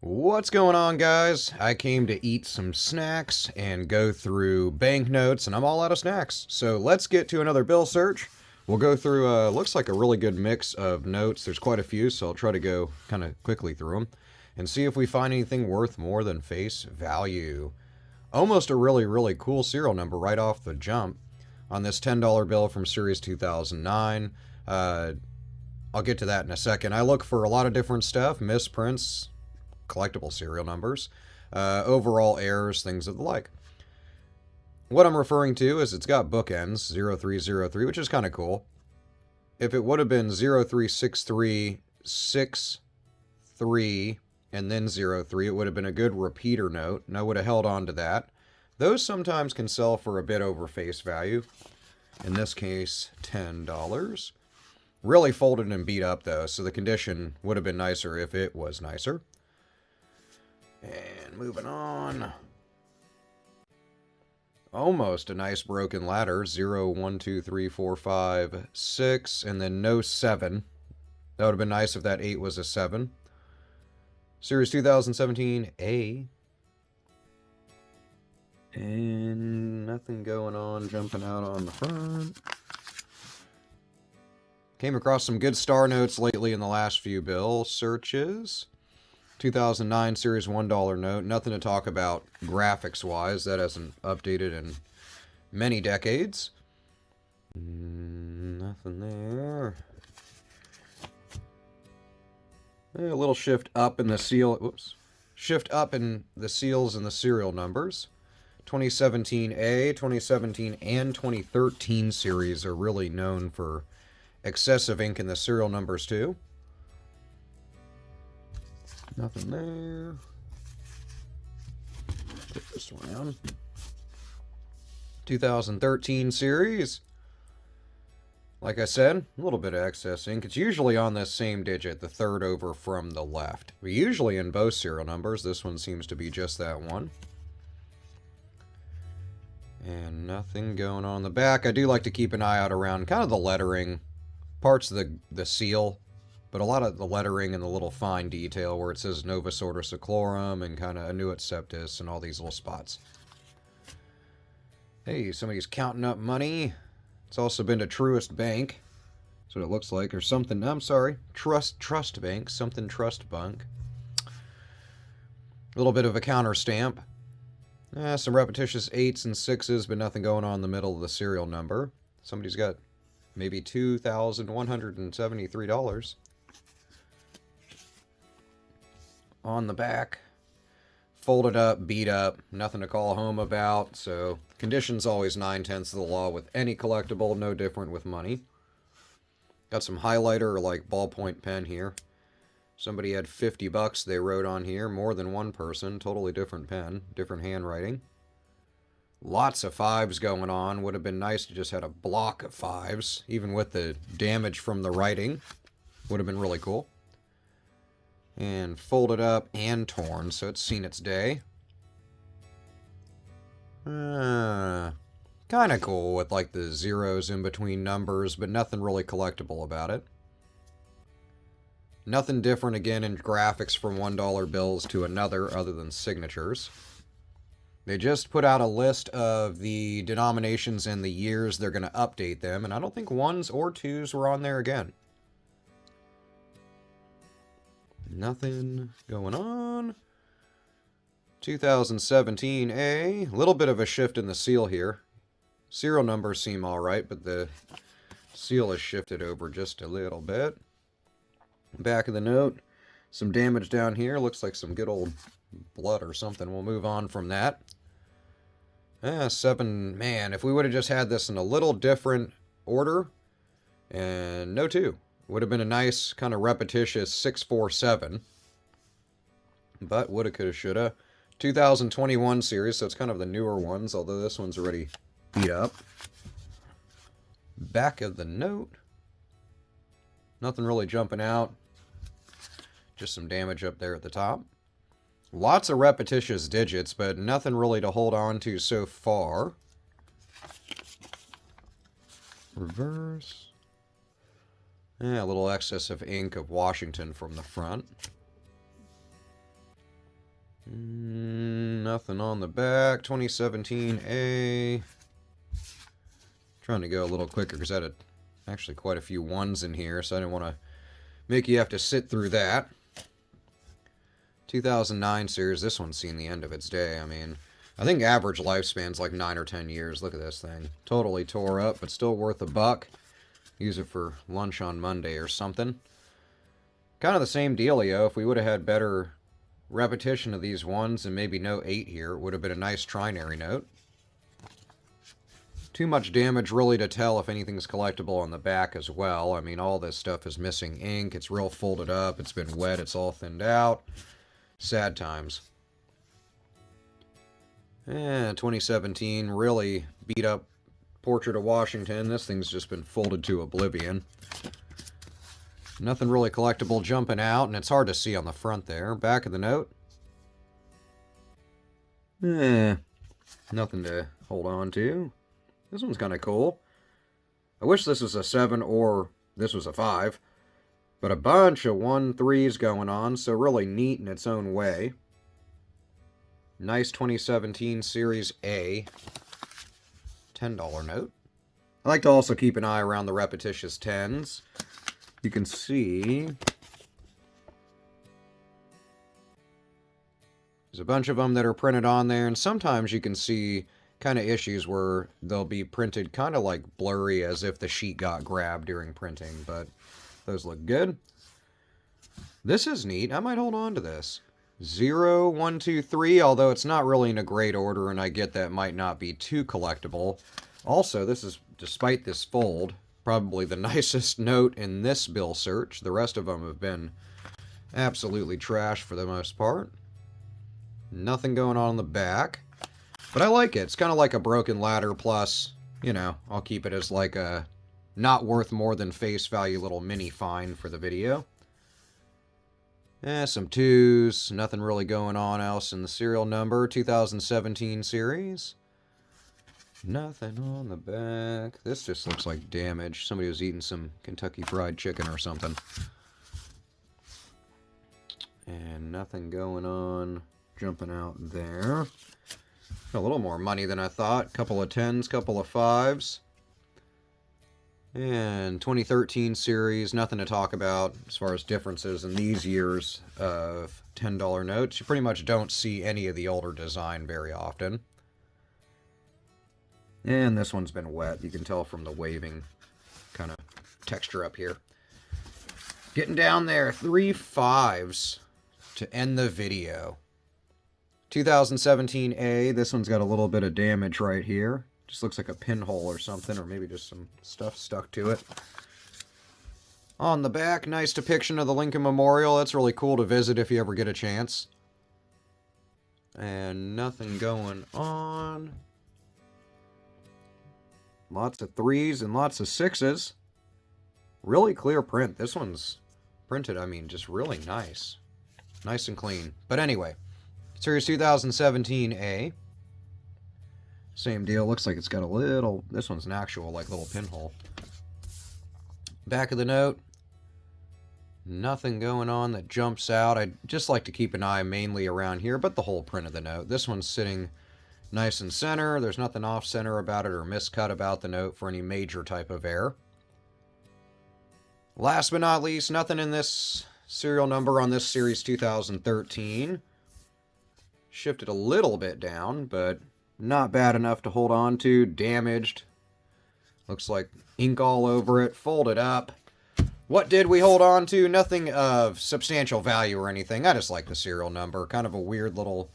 What's going on, guys? I came to eat some snacks and go through banknotes, and I'm all out of snacks. So let's get to another bill search. We'll go through, looks like a really good mix of notes. There's quite a few, so I'll try to go kind of quickly through them and see if we find anything worth more than face value. Almost a really, really cool serial number right off the jump on this $10 bill from Series 2009. I'll get to that in a second. I look for a lot of different stuff, misprints, collectible serial numbers, overall errors, things of the like. What I'm referring to is it's got bookends, 0303, which is kind of cool. If it would have been 036363 and then 03, it would have been a good repeater note, and I would have held on to that. Those sometimes can sell for a bit over face value. In this case, $10. Really folded and beat up, though, so the condition would have been nicer if it was nicer. And moving on. Almost a nice broken ladder. 0, 1, 2, 3, 4, 5, 6, and then no 7. That would have been nice if that 8 was a 7. Series 2017 A. And nothing going on, jumping out on the front. Came across some good star notes lately in the last few bill searches. 2009 Series $1 note. Nothing to talk about graphics-wise. That hasn't updated in many decades. Nothing there. A little shift up in the seal. Whoops. Shift up in the seals and the serial numbers. 2017A, 2017, and 2013 series are really known for excessive ink in the serial numbers, too. Nothing there. Flip this around. 2013 series. Like I said, a little bit of excess ink. It's usually on this same digit, the third over from the left. But usually in both serial numbers. This one seems to be just that one. And nothing going on in the back. I do like to keep an eye out around kind of the lettering, parts of the seal, but a lot of the lettering and the little fine detail where it says Nova Sorta Seclorum and kind of Annuit Septis and all these little spots. Hey, somebody's counting up money. It's also been to Truist Bank. That's what it looks like. Or something. I'm sorry. Trust Bank. Something Trust Bank. A little bit of a counter stamp. Some repetitious 8s and 6s, but nothing going on in the middle of the serial number. Somebody's got maybe $2,173. On the back, folded up, beat up, nothing to call home about, so condition's always 9/10 of the law with any collectible, no different with money. Got some highlighter or like ballpoint pen here. Somebody had $50 they wrote on here, more than one person, totally different pen, different handwriting. Lots of 5s going on. Would have been nice to just had a block of 5s, even with the damage from the writing. Would have been really cool. And folded up and torn, so it's seen its day. Kind of cool with like the zeros in between numbers, but nothing really collectible about it. Nothing different again in graphics from $1 bills to another other than signatures. They just put out a list of the denominations and the years they're going to update them, and I don't think 1s or 2s were on there again. Nothing going on. 2017 A. Little bit of a shift in the seal here. Serial numbers seem alright, but the seal is shifted over just a little bit. Back of the note. Some damage down here. Looks like some good old blood or something. We'll move on from that. 7. Man, if we would have just had this in a little different order. And no 2. Would have been a nice, kind of repetitious 647. But woulda, coulda, shoulda. 2021 series, so it's kind of the newer ones, although this one's already beat up. Back of the note. Nothing really jumping out. Just some damage up there at the top. Lots of repetitious digits, but nothing really to hold on to so far. Reverse. Yeah, a little excess of ink of Washington from the front. Nothing on the back. 2017A. Trying to go a little quicker because I had actually quite a few ones in here, so I didn't want to make you have to sit through that. 2009 series. This one's seen the end of its day. I mean, I think average lifespan's like 9 or 10 years. Look at this thing. Totally tore up, but still worth a buck. Use it for lunch on Monday or something. Kind of the same dealio. If we would have had better repetition of these ones and maybe no 8 here, it would have been a nice trinary note. Too much damage really to tell if anything's collectible on the back as well. I mean, all this stuff is missing ink. It's real folded up. It's been wet. It's all thinned out. Sad times. 2017, really beat up Portrait of Washington. This thing's just been folded to oblivion. Nothing really collectible jumping out, and it's hard to see on the front there. Back of the note. Nothing to hold on to. This one's kind of cool. I wish this was a 7 or this was a 5. But a bunch of 1-3s going on, so really neat in its own way. Nice 2017 Series A. $10 note. I like to also keep an eye around the repetitious 10s. You can see there's a bunch of them that are printed on there, and sometimes you can see kind of issues where they'll be printed kind of like blurry as if the sheet got grabbed during printing, but those look good. This is neat. I might hold on to this. 0, 1, 2, 3, although it's not really in a great order, and I get that might not be too collectible. Also, this is, despite this fold, probably the nicest note in this bill search. The rest of them have been absolutely trash for the most part. Nothing going on in the back. But I like it. It's kind of like a broken ladder plus, you know, I'll keep it as like a not worth more than face value little mini find for the video. Some 2s. Nothing really going on else in the serial number. 2017 series. Nothing on the back. This just looks like damage. Somebody was eating some Kentucky Fried Chicken or something. And nothing going on. Jumping out there. A little more money than I thought. Couple of 10s, couple of 5s. And 2013 series, nothing to talk about as far as differences in these years of $10 notes. You pretty much don't see any of the older design very often. And this one's been wet. You can tell from the waving kind of texture up here. Getting down there. 3 5s to end the video. 2017A, this one's got a little bit of damage right here. Just looks like a pinhole or something, or maybe just some stuff stuck to it. On the back, nice depiction of the Lincoln Memorial. That's really cool to visit if you ever get a chance. And nothing going on. Lots of 3s and lots of 6s. Really clear print. This one's printed, I mean, just really nice. Nice and clean. But anyway, Series 2017A. Same deal. Looks like it's got a little... This one's an actual, like, little pinhole. Back of the note. Nothing going on that jumps out. I'd just like to keep an eye mainly around here, but the whole print of the note. This one's sitting nice and center. There's nothing off-center about it or miscut about the note for any major type of error. Last but not least, nothing in this serial number on this Series 2013. Shifted a little bit down, but not bad enough to hold on to. Damaged. Looks like ink all over it. Folded up. What did we hold on to? Nothing of substantial value or anything. I just like the serial number. Kind of a weird little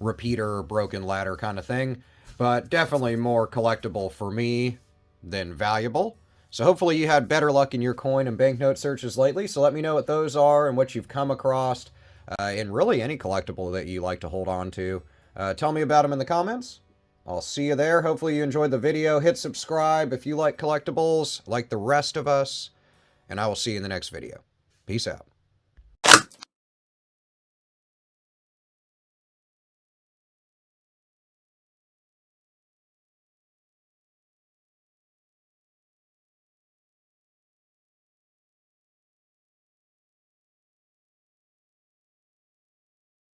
repeater, broken ladder kind of thing. But definitely more collectible for me than valuable. So hopefully you had better luck in your coin and banknote searches lately. So let me know what those are and what you've come across. And really any collectible that you like to hold on to. Tell me about them in the comments. I'll see you there. Hopefully you enjoyed the video. Hit subscribe if you like collectibles, like the rest of us. And I will see you in the next video. Peace out.